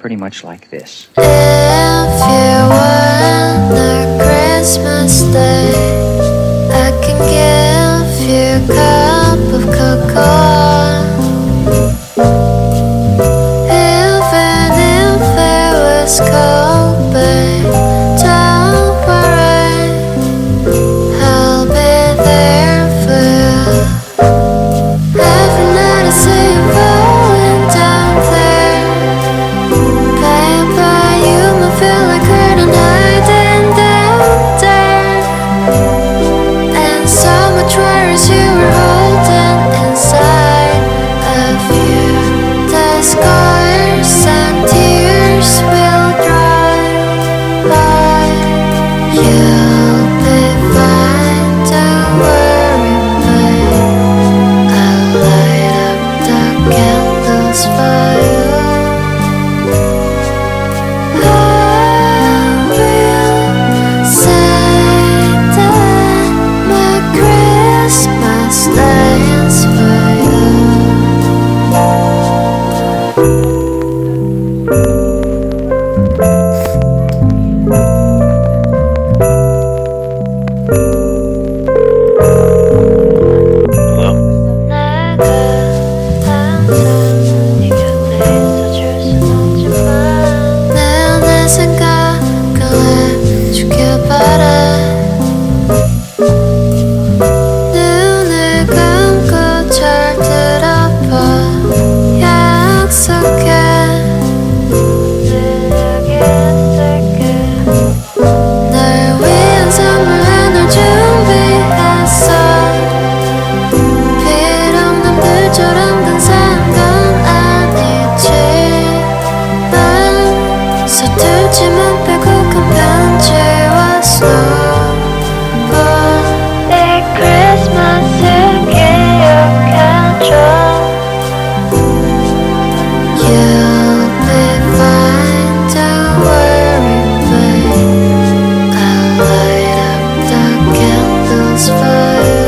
pretty much like this. If you want a Christmas day, I can give you a cup of cocoa. Even if it was cold, babe, don't worry, I'll be there for you. Every night I see you falling down there, baby, you might feel like curtain hiding down there, and so much worries you were holding inside of you. The scars and tears will dry by. You'll be fine, don't worry, babe, I'll light up the candles for you. I will say that my Christmas day is for you. 내가 항상 네 곁에 있어줄 순 없지만 내 안의 생각을 해주길 바래. 눈을 감고 잘 들어봐, 약속해, 늘 여기 있을게. 널 위한 선물 하나 준비했어. 비록 남들처럼 근사한 건 아니지만 서툴지만 빼곡한 편지와 스노우볼, 이 크리스마스를 기억해줘. You'll be fine, don't worry, babe, I'll light up the candles for you.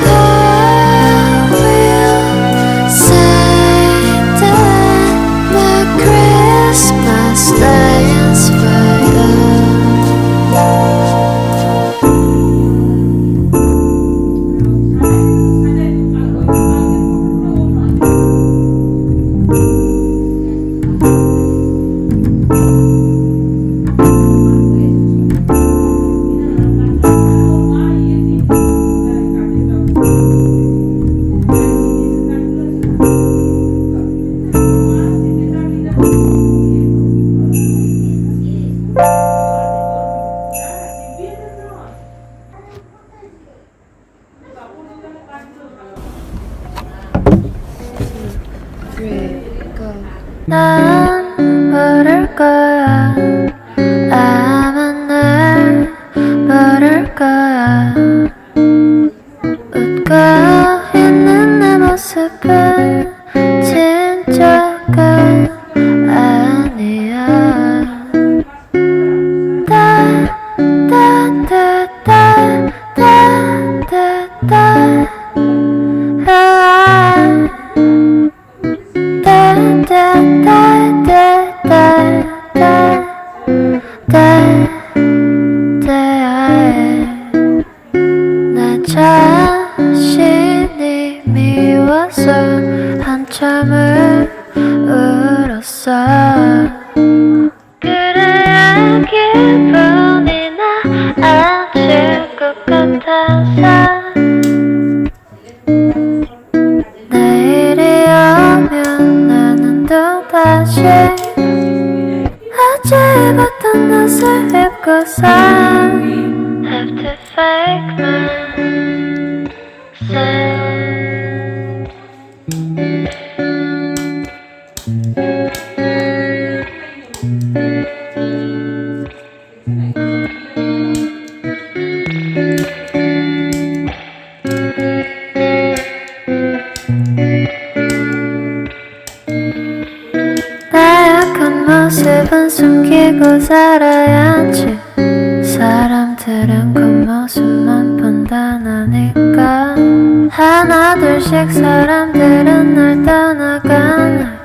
I will say that my Christmas day is for you. 난 모를 거야, 아마 날 모를 거야. 웃고 있는 내 모습은 진짜가 아니야. 나 자신이 미워서 한참을 울었어. 그래야 기분이 나아질 것 같아서 내일이 오면 나는 또다시 어제 입었던 옷을 입고서 have to fake myself. 나약한 모습은 숨기고 살아야지. 사람들은 겉모습만 본다나니까. 하나 둘씩 사람들은 날 떠나가네.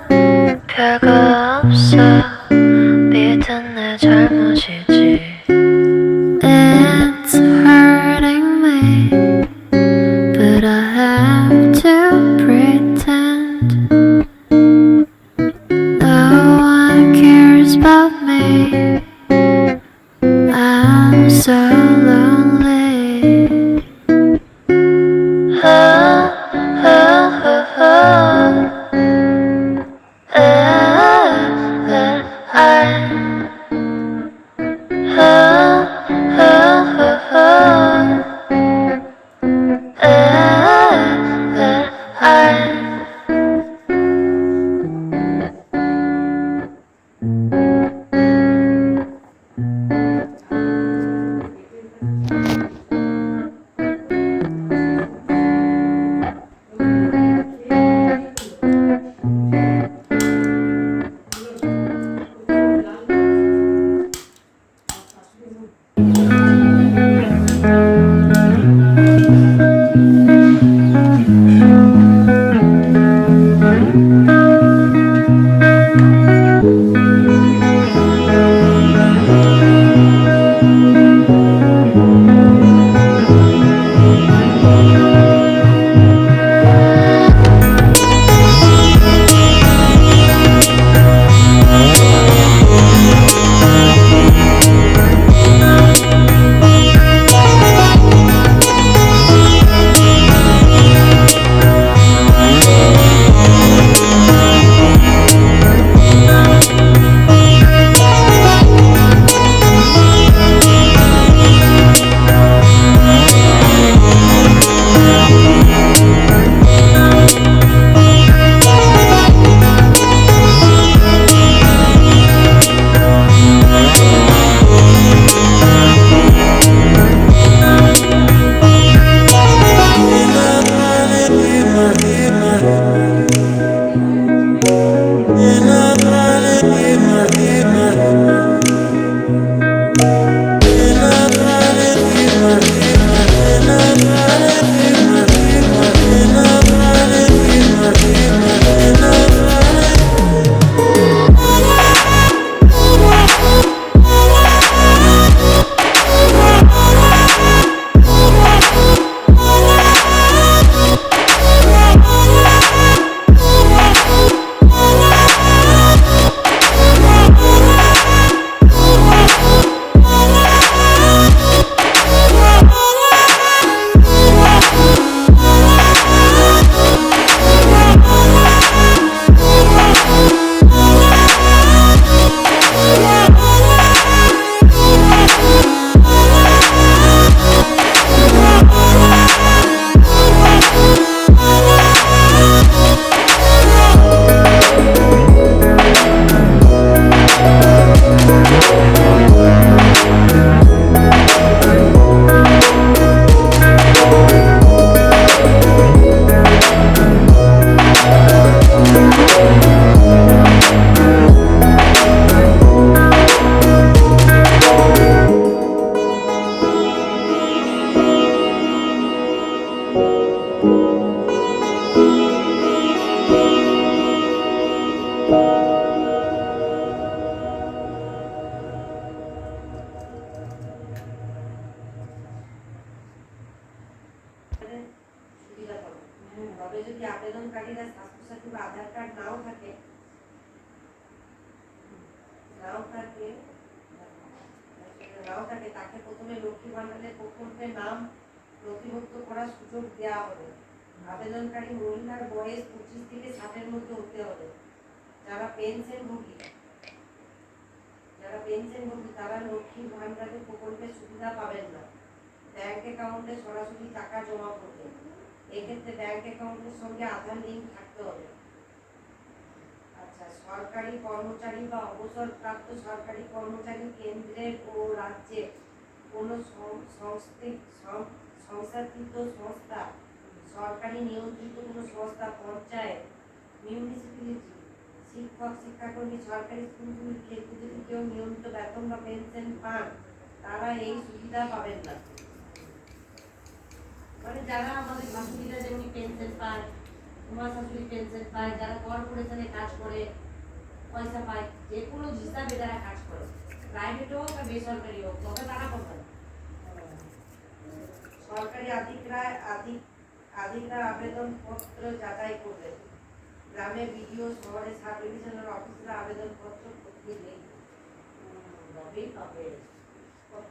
যায় স্বাস্থ্যসাথী বা আধার card নাও থাকে তাকে প্রথমে লক্ষ্মী ভান্ডারের প্রকল্পে নাম নথিভুক্ত করার সুযোগ দেওয়া হবে। আবেদনকারী মহিলার বয়স 25 থেকে 60-এর মধ্যে হতে হবে। যারা পেনশনভোগী তারা লক্ষ্মী ভান্ডারের প্রকল্পের সুবিধা পাবেন না। ব্যাংক অ্যাকাউন্টে সরাসরি টাকা জমা করবে। এক্ষেত্রে ব্যাংক অ্যাকাউন্টের সঙ্গে আধার লিঙ্ক থাকতে হবে। আচ্ছা, সরকারি কর্মচারী বা অবসরপ্রাপ্ত সরকারি কর্মচারী কেন্দ্রের ও রাজ্যের কোনো সংস্থাকৃত সংস্থা, সরকারি নিয়ন্ত্রিত কোনো সংস্থা, পঞ্চায়েত, মিউনিসিপ্যালিটি, শিক্ষক শিক্ষাকর্মী, সরকারি স্কুলগুলির ক্ষেত্রে যদি কেউ নিয়মিত বেতন বা পেনশন পান, তারা এই সুবিধা পাবেন না। মানে যারা আমাদের শাশুড়িরা যেমনি পেনশন পায়, তোমার শাশুড়ি পেনশন পায়, যারা কর্পোরেশনে কাজ করে পয়সা পায়, যে কোনো হিসাবে যারা কাজ করে, প্রাইভেট হোক বা বেসরকারি হোক, তবে তারা পাবে। সরকারি আধিকারিকরা আবেদনপত্র যাচাই করবে। গ্রামে বিডিও, শহরে সাব ডিভিশনাল অফিসরা আবেদনপত্র দিলে কত